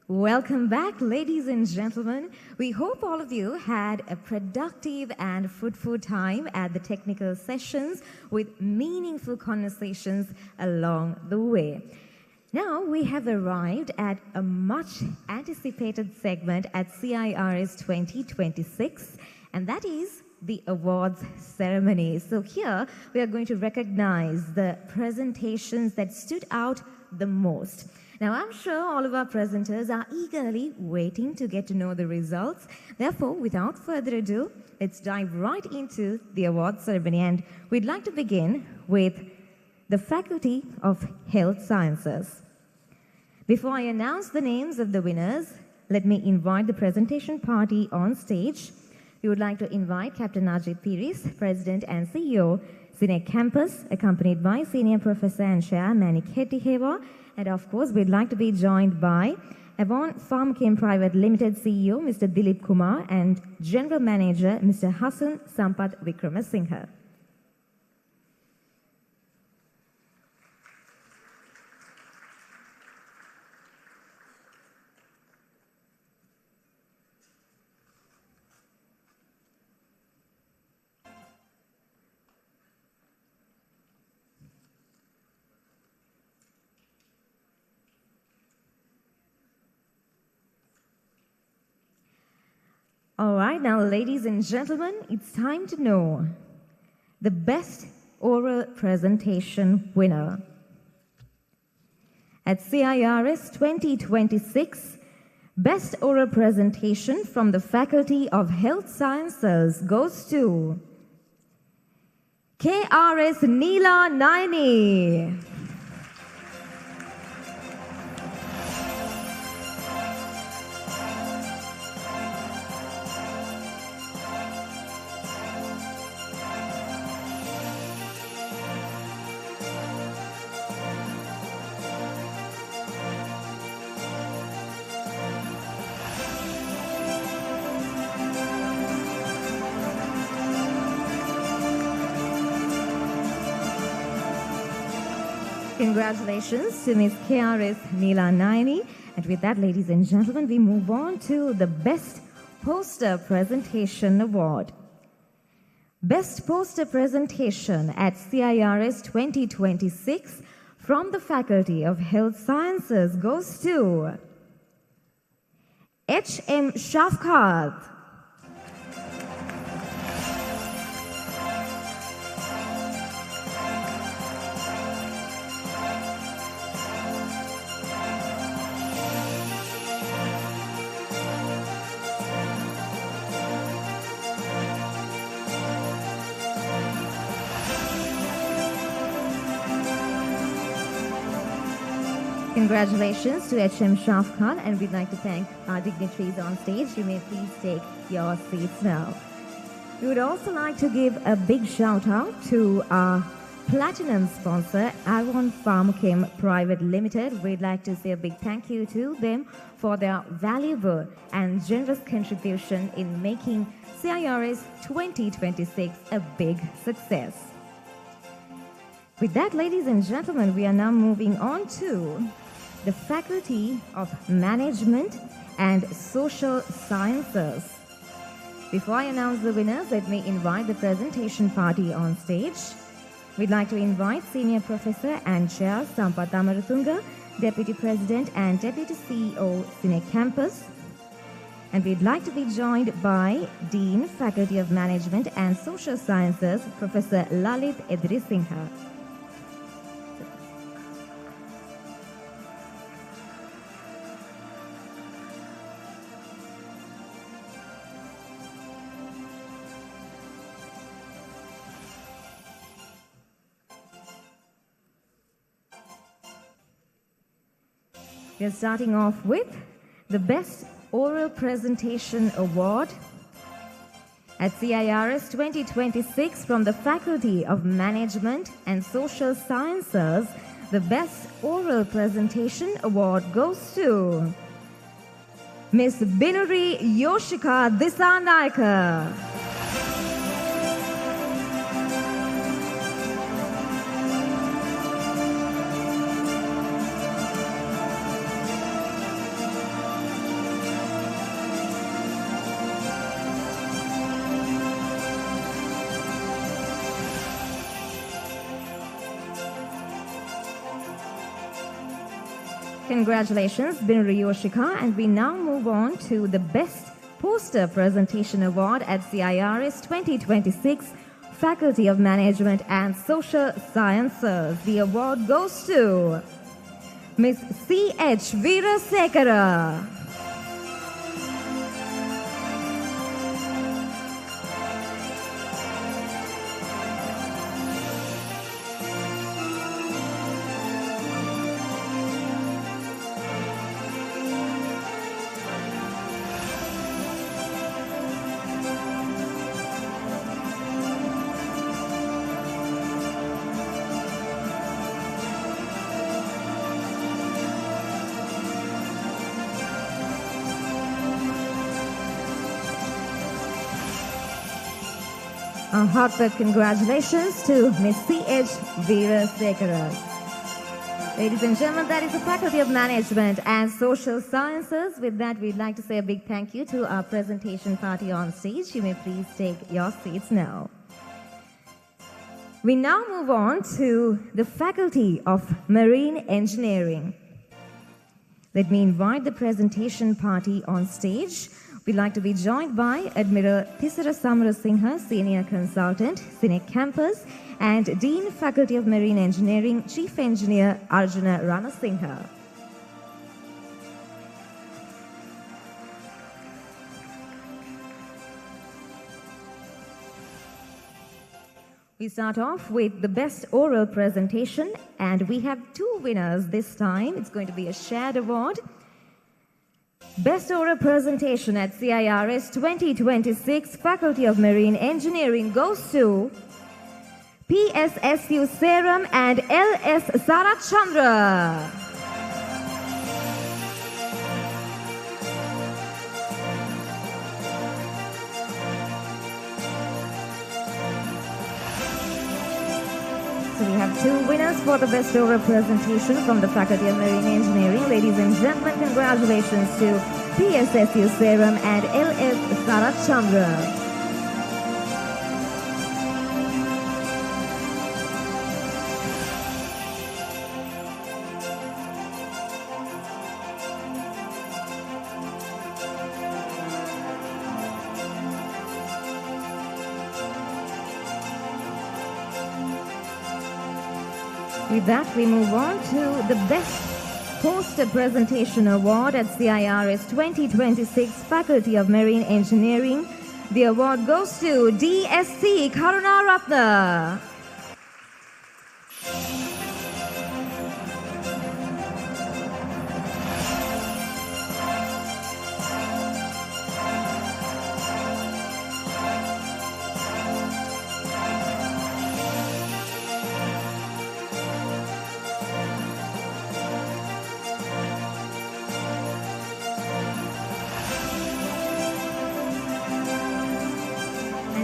Welcome back, ladies and gentlemen. We hope all of you had a productive and fruitful time at the technical sessions with meaningful conversations along the way. Now we have arrived at a much anticipated segment at CIRS 2026, and that is the awards ceremony. So here we are going to recognize the presentations that stood out the most. Now, I'm sure all of our presenters are eagerly waiting to get to know the results. Therefore, without further ado, let's dive right into the awards ceremony. And we'd like to begin with the Faculty of Health Sciences. Before I announce the names of the winners, let me invite the presentation party on stage. We would like to invite Captain Ajit Piris, President and CEO, CINEC Campus, accompanied by Senior Professor and Chair Manik Hettihewa. And of course, we'd like to be joined by Avon Pharmachem Private Limited CEO, Mr. Dilip Kumar, and General Manager, Mr. Hassan Sampath Wickramasinghe. All right, now, ladies and gentlemen, it's time to know the Best Oral Presentation winner. At CIRS 2026, Best Oral Presentation from the Faculty of Health Sciences goes to KRS Neela Naini. Congratulations to Ms. KRS Neela Naini. And with that, ladies and gentlemen, we move on to the Best Poster Presentation Award. Best Poster Presentation at CIRS 2026 from the Faculty of Health Sciences goes to H.M. Shafkat. Congratulations to H.M. Shafkat, and we'd like to thank our dignitaries on stage. You may please take your seats now. We would also like to give a big shout out to our platinum sponsor, Avon Pharmachem Private Limited. We'd like to say a big thank you to them for their valuable and generous contribution in making CIRS 2026 a big success. With that, ladies and gentlemen, we are now moving on to the Faculty of Management and Social Sciences. Before I announce the winners, let me invite the presentation party on stage. We'd like to invite Senior Professor and Chair Sampath Amaratunga, Deputy President and Deputy CEO, CINEC Campus. And we'd like to be joined by Dean, Faculty of Management and Social Sciences, Professor Lalit Edrisinghe. We're starting off with the Best Oral Presentation Award at CIRS 2026 from the Faculty of Management and Social Sciences. The Best Oral Presentation Award goes to Ms. Binuri Yoshika Disanaika. Congratulations, Binri Yoshika, and we now move on to the Best Poster Presentation Award at CIRS 2026 Faculty of Management and Social Sciences. The award goes to Ms. C.H. Veerasekara. A heartfelt congratulations to Ms. C.H. Veerasekara. Ladies and gentlemen, that is the Faculty of Management and Social Sciences. With that, we'd like to say a big thank you to our presentation party on stage. You may please take your seats now. We now move on to the Faculty of Marine Engineering. Let me invite the presentation party on stage. We'd like to be joined by Admiral Thisara Samarasinghe, Senior Consultant, CINEC Campus, and Dean, Faculty of Marine Engineering, Chief Engineer Arjuna Ranasinghe. We start off with the Best Oral Presentation, and we have two winners this time. It's going to be a shared award. Best Oral Presentation at CIRS 2026 Faculty of Marine Engineering goes to PSSU Seram and LS Sarachandra. So we have two winners for the Best Oral Presentation from the Faculty of Marine Engineering. Ladies and gentlemen, congratulations to PSSU Seram and LS Sarachandra. With that, we move on to the Best Poster Presentation Award at CIRS 2026 Faculty of Marine Engineering. The award goes to DSC Karunaratna.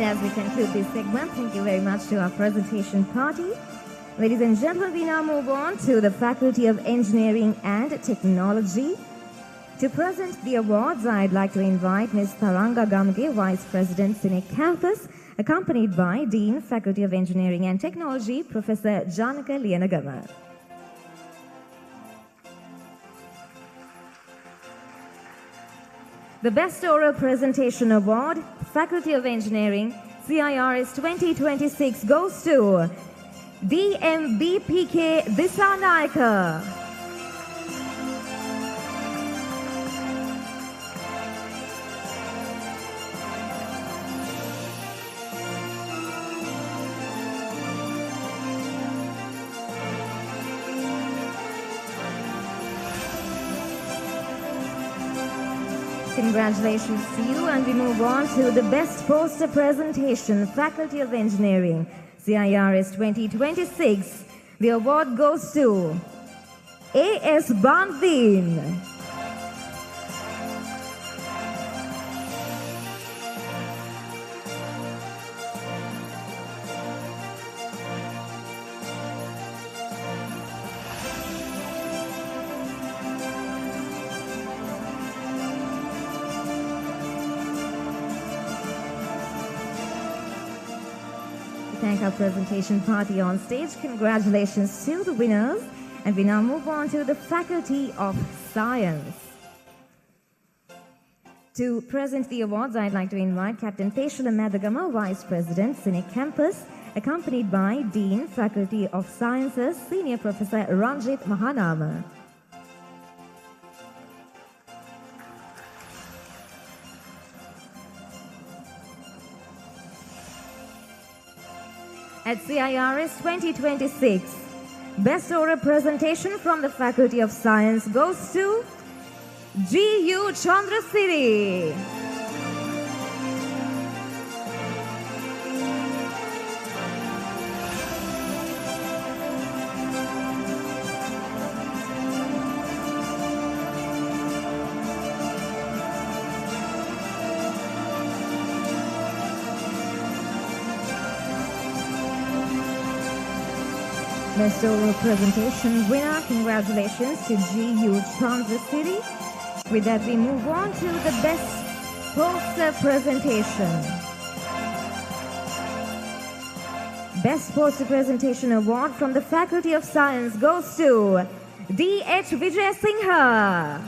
As we conclude this segment, thank you very much to our presentation party. Ladies and gentlemen, we now move on to the Faculty of Engineering and Technology. To present the awards, I'd like to invite Ms. Taranga Gamge, Vice President, CINEC Campus, accompanied by Dean, Faculty of Engineering and Technology, Professor Janaka Lianagama. The Best Oral Presentation Award, Faculty of Engineering, CIRS 2026 goes to DMBPK Disanaika. Congratulations to you, and we move on to the Best Poster Presentation, Faculty of Engineering, CIRS 2026. The award goes to A.S. Bandhin. Thank our presentation party on stage. Congratulations to the winners. And we now move on to the Faculty of Science. To present the awards, I'd like to invite Captain Peshula Madagama, Vice President, CINEC Campus, accompanied by Dean, Faculty of Sciences, Senior Professor Ranjit Mahanama. At CIRS 2026, Best Oral Presentation from the Faculty of Science goes to G.U. Chandrasiri. Best Oral Presentation winner, congratulations to G.U. Chandrasiri. With that, we move on to the Best Poster Presentation. Best Poster Presentation Award from the Faculty of Science goes to D.H. Vijay Singha.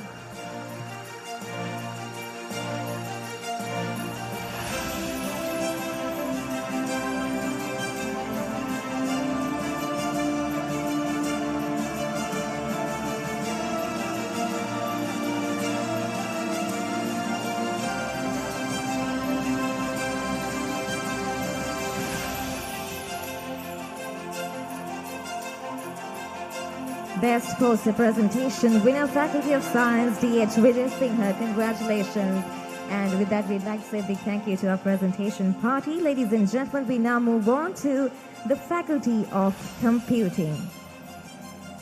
Best Poster Presentation winner, Faculty of Science, D.H. Vijay Singha. Congratulations. And with that, we'd like to say a big thank you to our presentation party. Ladies and gentlemen, we now move on to the Faculty of Computing.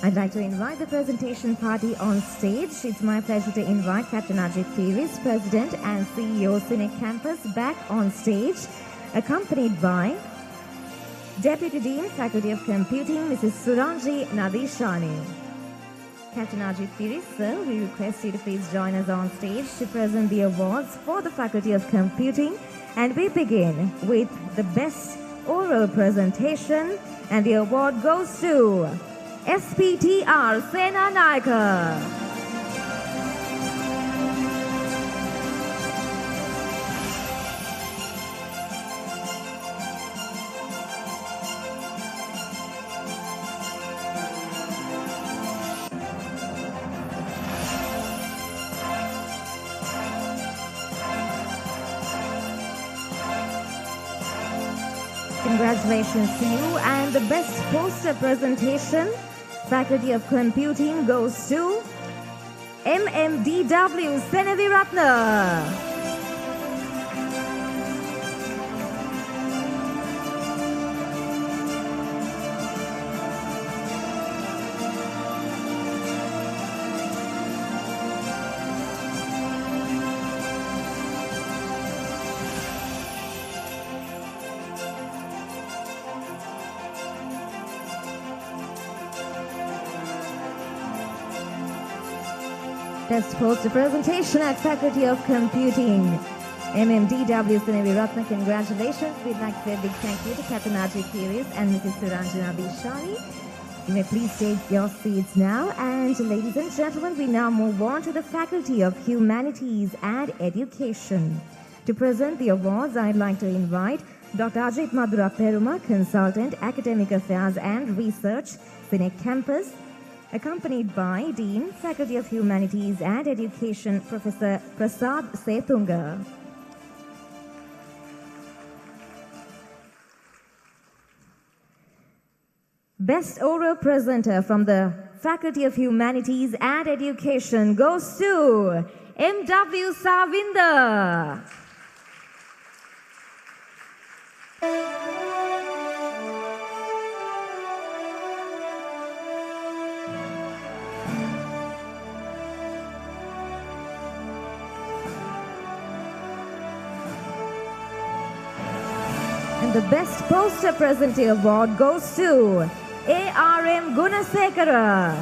I'd like to invite the presentation party on stage. It's my pleasure to invite Captain Ajit Piris, President and CEO, CINEC Campus, back on stage, accompanied by Deputy Dean, Faculty of Computing, Mrs. Suranji Nadishani. Captain Ajit Piris, sir, we request you to please join us on stage to present the awards for the Faculty of Computing. And we begin with the Best Oral Presentation, and the award goes to SPTR Sena Naika. Congratulations to you. And the Best Poster Presentation, Faculty of Computing, goes to MMDW Senavi Ratna. Best Poster Presentation at Faculty of Computing, MMDW Senavi Ratna. Congratulations. We'd like to say a big thank you to Captain Ajit Piris and Mrs. Suranjana Bishani. You may please take your seats now. And ladies and gentlemen, we now move on to the Faculty of Humanities and Education. To present the awards, I'd like to invite Dr. Ajit Madura Peruma, Consultant, Academic Affairs and Research, CINEC Campus, accompanied by Dean, Faculty of Humanities and Education, Professor Prasad Setunga. Best Oral Presenter from the Faculty of Humanities and Education goes to M.W. Savinda. And the Best Poster Presenter Award goes to A.R.M. Gunasekara.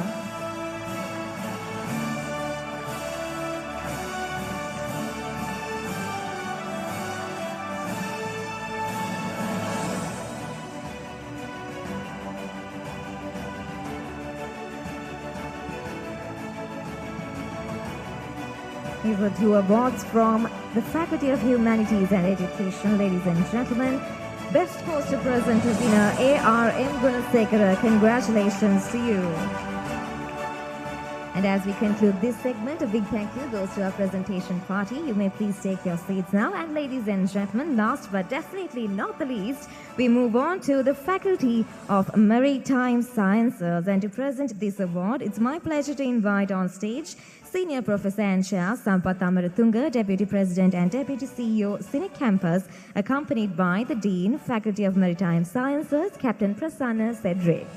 These were two awards from the Faculty of Humanities and Education, ladies and gentlemen. Best Poster Present winner A.R.M. Gunasekara. Congratulations to you. And as we conclude this segment, a big thank you goes to our presentation party. You may please take your seats now. And ladies and gentlemen, last but definitely not the least, we move on to the Faculty of Maritime Sciences. And to present this award, it's my pleasure to invite on stage Senior Professor and Chair Sampath Amarathunga, Deputy President and Deputy CEO, CINEC Campus, accompanied by the Dean, Faculty of Maritime Sciences, Captain Prasanna Cedric.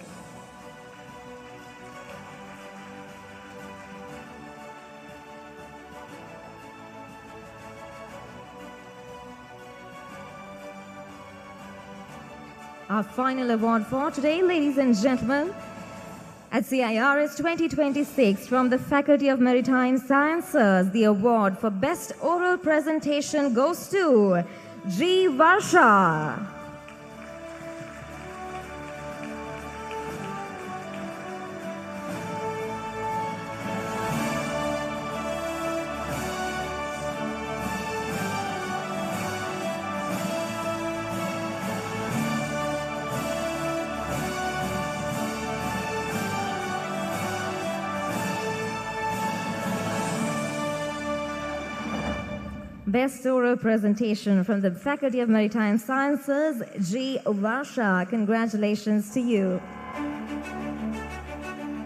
Our final award for today, ladies and gentlemen, at CIRS 2026 from the Faculty of Maritime Sciences, the award for Best Oral Presentation goes to G. Varsha. Best Oral Presentation from the Faculty of Maritime Sciences, G. Varsha. Congratulations to you.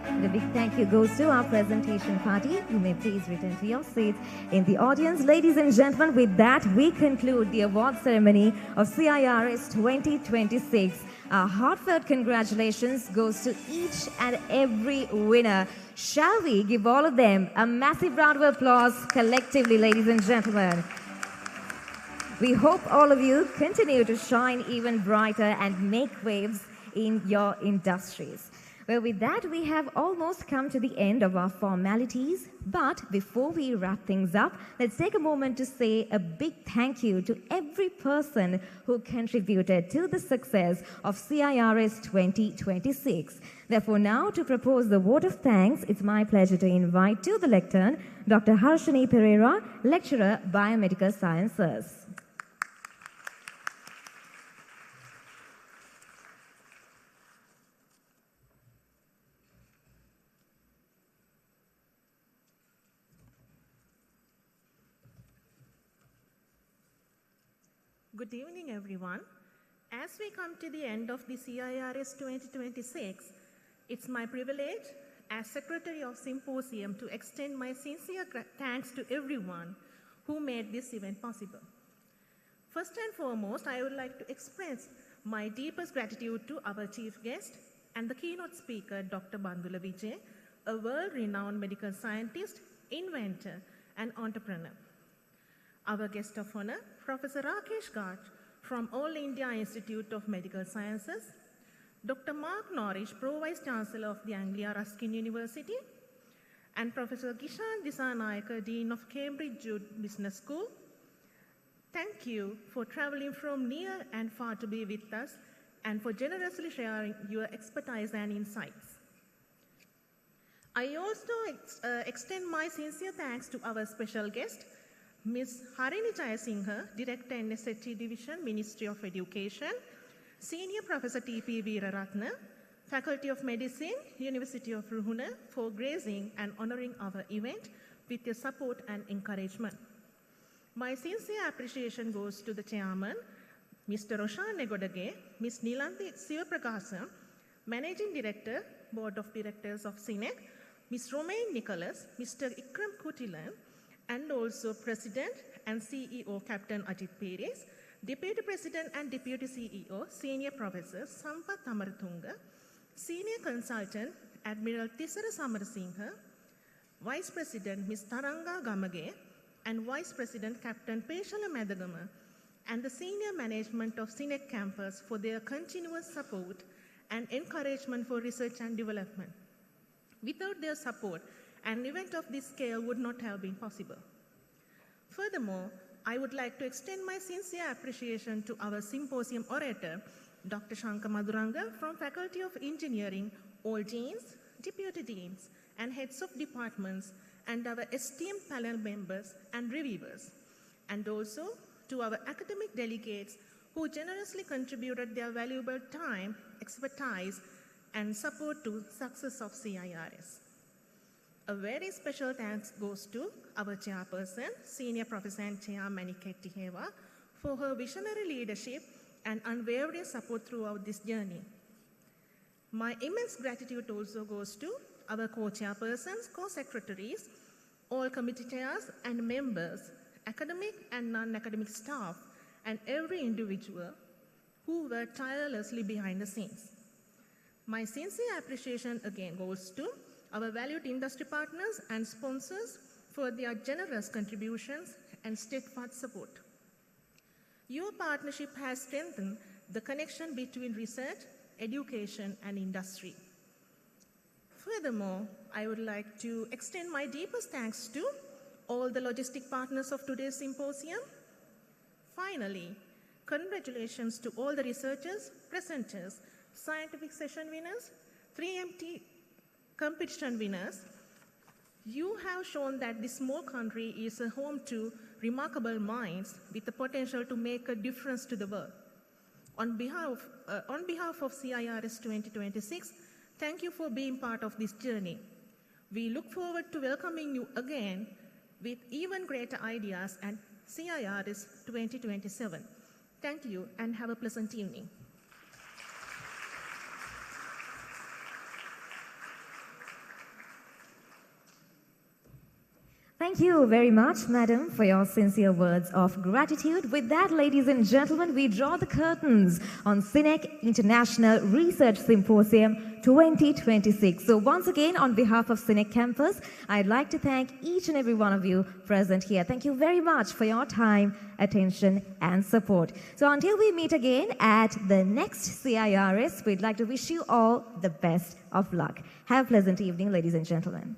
And a big thank you goes to our presentation party. You may please return to your seats in the audience. Ladies and gentlemen, with that, we conclude the award ceremony of CIRS 2026. Our heartfelt congratulations goes to each and every winner. Shall we give all of them a massive round of applause collectively, ladies and gentlemen? We hope all of you continue to shine even brighter and make waves in your industries. Well, with that, we have almost come to the end of our formalities. But before we wrap things up, let's take a moment to say a big thank you to every person who contributed to the success of CIRS 2026. Therefore, now to propose the vote of thanks, it's my pleasure to invite to the lectern Dr. Harshini Pereira, Lecturer, Biomedical Sciences. Good evening, everyone. As we come to the end of the CIRS 2026, it's my privilege as Secretary of Symposium to extend my sincere thanks to everyone who made this event possible. First and foremost, I would like to express my deepest gratitude to our chief guest and the keynote speaker, Dr. Bandula Vijay, a world-renowned medical scientist, inventor, and entrepreneur. Our guest of honor, Professor Rakesh Garg from All India Institute of Medical Sciences, Dr. Mark Norris, Pro-Vice Chancellor of the Anglia Ruskin University, and Professor Gishan Disanayake, Dean of Cambridge Jude Business School. Thank you for traveling from near and far to be with us and for generously sharing your expertise and insights. I also extend my sincere thanks to our special guest, Ms. Harini Jayasinghe, Director NSHE Division, Ministry of Education, Senior Professor T.P. Veeraratne, Faculty of Medicine, University of Ruhuna, for gracing and honoring our event with your support and encouragement. My sincere appreciation goes to the Chairman, Mr. Roshan Negodage, Ms. Nilanthi Sivaprakasan, Managing Director, Board of Directors of CINEC, Ms. Romain Nicholas, Mr. Ikram Kutilan, and also President and CEO Captain Ajit Perez, Deputy President and Deputy CEO Senior Professor Sampath Amarathunga, Senior Consultant Admiral Tisara Samarasinghe, Vice President Ms. Taranga Gamage, and Vice President Captain Peshala Madagama, and the Senior Management of CINEC Campus for their continuous support and encouragement for research and development. Without their support, an event of this scale would not have been possible. Furthermore, I would like to extend my sincere appreciation to our symposium orator, Dr. Shankar Madhuranga from Faculty of Engineering, all deans, deputy deans, and heads of departments, and our esteemed panel members and reviewers, and also to our academic delegates who generously contributed their valuable time, expertise, and support to success of CIRS. A very special thanks goes to our chairperson, Senior Professor and Chair Maniketty Heva, for her visionary leadership and unwavering support throughout this journey. My immense gratitude also goes to our co-chairpersons, co-secretaries, all committee chairs and members, academic and non-academic staff, and every individual who were tirelessly behind the scenes. My sincere appreciation again goes to our valued industry partners and sponsors for their generous contributions and steadfast support. Your partnership has strengthened the connection between research, education, and industry. Furthermore, I would like to extend my deepest thanks to all the logistic partners of today's symposium. Finally, congratulations to all the researchers, presenters, scientific session winners, 3MT competition winners. You have shown that this small country is a home to remarkable minds with the potential to make a difference to the world. On behalf of CIRS 2026, thank you for being part of this journey. We look forward to welcoming you again with even greater ideas at CIRS 2027. Thank you and have a pleasant evening. Thank you very much, Madam, for your sincere words of gratitude. With that, ladies and gentlemen, we draw the curtains on CINEC International Research Symposium 2026. So once again, on behalf of CINEC campus, I'd like to thank each and every one of you present here. Thank you very much for your time, attention, and support. So until we meet again at the next CIRS, we'd like to wish you all the best of luck. Have a pleasant evening, ladies and gentlemen.